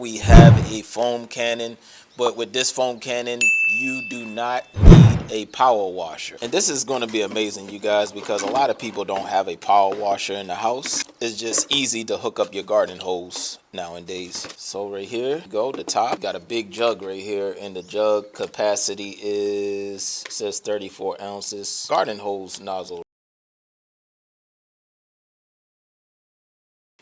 We have a foam cannon, but with this foam cannon you do not need a power washer. And this is going to be amazing, you guys, because a lot of people don't have a power washer in the house. It's just easy to hook up your garden hose nowadays. So right here you go, the top got a big jug right here, and the jug capacity is, says 34 ounces. Garden hose nozzle.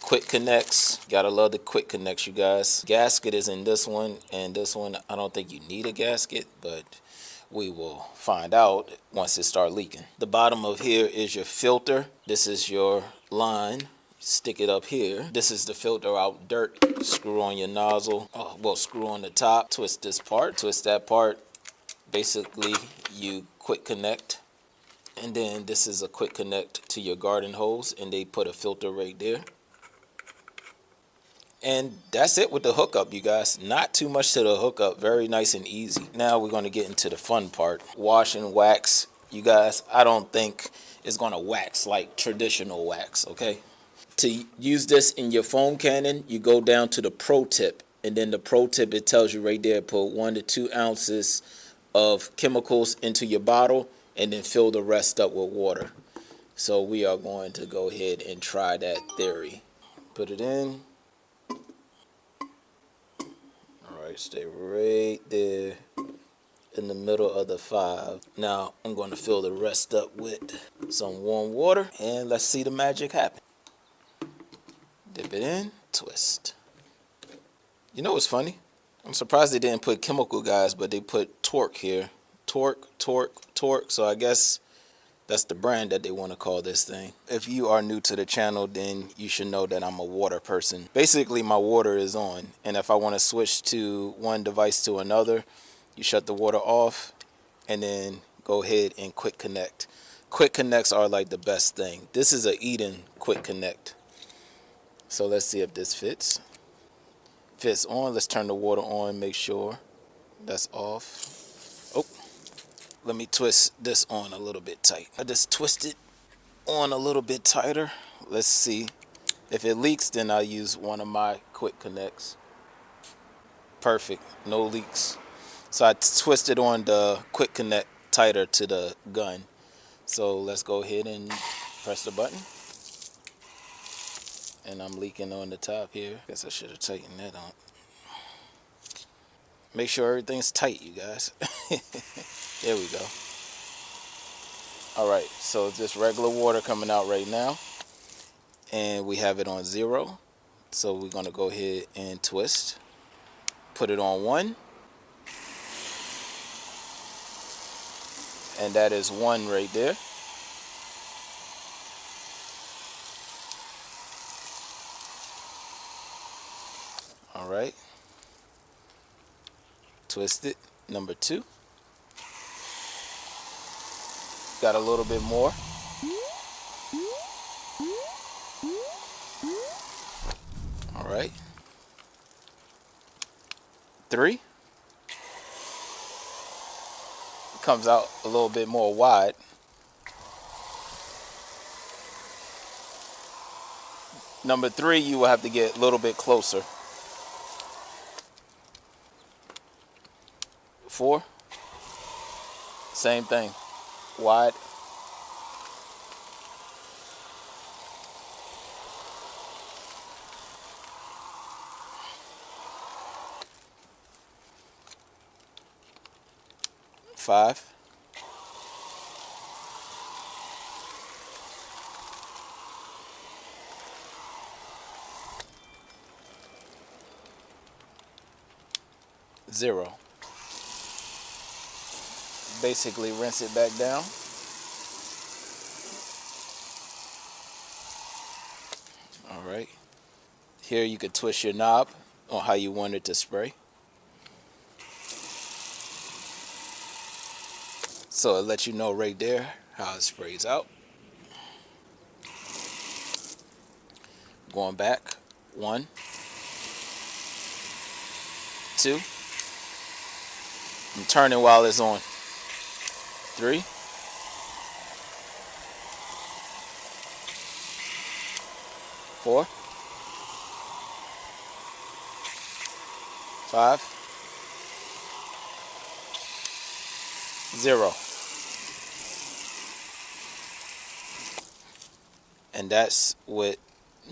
Quick connects, gotta love the quick connects, you guys. Gasket is in this one, and this one I don't think you need a gasket, but we will find out once it start leaking. The bottom of here is your filter. This is your line, stick it up here. This is to filter out dirt. Screw on your nozzle, well, screw on the top, twist this part, twist that part. Basically you quick connect, and then this is a quick connect to your garden hose, and they put a filter right there. And that's it with the hookup, you guys. Not too much to the hookup. Very nice and easy. Now we're going to get into the fun part. Wash and wax. You guys, I don't think it's going to wax like traditional wax, okay? To use this in your foam cannon, you go down to the pro tip. And then the pro tip, it tells you right there, put 1 to 2 ounces of chemicals into your bottle and then fill the rest up with water. So we are going to go ahead and try that theory. Put it in. Stay right there in the middle of the 5. Now I'm going to fill the rest up with some warm water, and let's see the magic happen. Dip it in, twist. You know what's funny? I'm surprised they didn't put chemical, guys, but they put TORQ here. TORQ. So I guess that's the brand that they want to call this thing. If you are new to the channel, then you should know that I'm a water person. Basically, my water is on, and if I want to switch to one device to another, you shut the water off and then go ahead and quick connect. Quick connects are like the best thing. This is a Eden quick connect. So let's see if this fits. Fits on. Let's turn the water on, make sure that's off. Oh. Let me twist this on a little bit tight. I just twist it on a little bit tighter. Let's see. If it leaks, then I'll use one of my quick connects. Perfect. No leaks. So I twisted on the quick connect tighter to the gun. So let's go ahead and press the button. And I'm leaking on the top here. Guess I should have tightened that on. Make sure everything's tight, you guys. There we go. Alright, so just regular water coming out right now, and we have it on 0. So we're going to go ahead and twist, put it on 1, and that is 1 right there. Alright, twist it, number 2. Got a little bit more. All right. 3. Comes out a little bit more wide. Number 3, you will have to get a little bit closer. 4. Same thing. Wide. 5. Zero. Basically rinse it back down. All right. Here you could twist your knob on how you want it to spray. So it lets you know right there how it sprays out. Going back. 1, 2. I'm turning while it's on. 3. 4. 5, 0. And that's with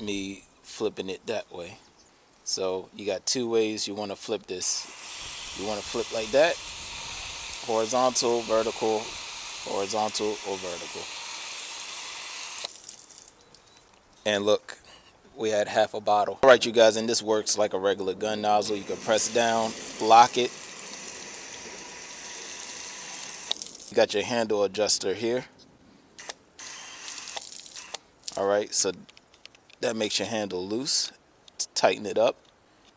me flipping it that way. So you got two ways you want to flip this. You want to flip like that, horizontal, vertical, horizontal, or vertical. And look, we had half a bottle. All right, you guys, and this works like a regular gun nozzle. You can press down, lock it. You got your handle adjuster here. All right, so that makes your handle loose. Tighten it up,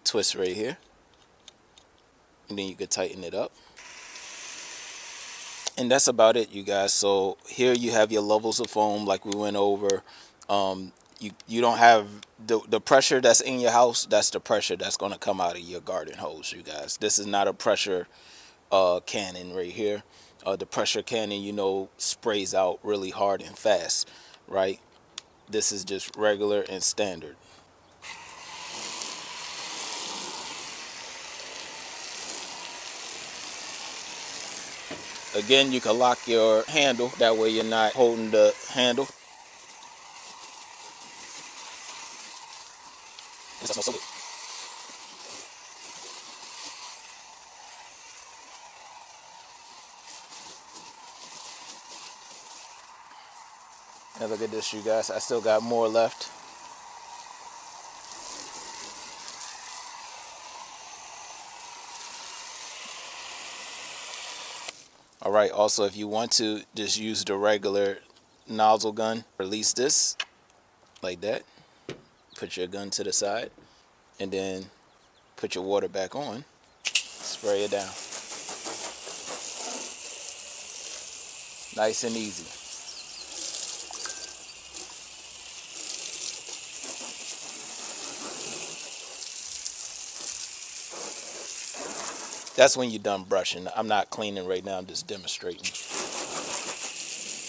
twist right here, and then you can tighten it up. And that's about it, you guys. So here you have your levels of foam like we went over. You don't have the pressure that's in your house. That's the pressure that's going to come out of your garden hose, you guys. This is not a pressure cannon right here. The pressure cannon, you know, sprays out really hard and fast, right? This is just regular and standard. Again, you can lock your handle. That way you're not holding the handle. And look at this, you guys. I still got more left. All right, also, if you want to just use the regular nozzle gun, release this like that. Put your gun to the side and then put your water back on. Spray it down. Nice and easy. That's when you're done brushing. I'm not cleaning right now, I'm just demonstrating.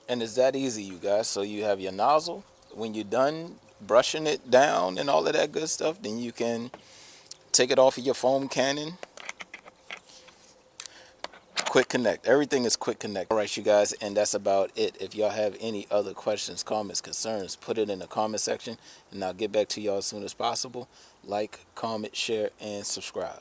And it's that easy, you guys. So you have your nozzle. When you're done brushing it down and all of that good stuff, then you can take it off of your foam cannon. Quick connect. Everything is quick connect. All right, you guys, and that's about it. If y'all have any other questions, comments, concerns, put it in the comment section, and I'll get back to y'all as soon as possible. Like, comment, share, and subscribe.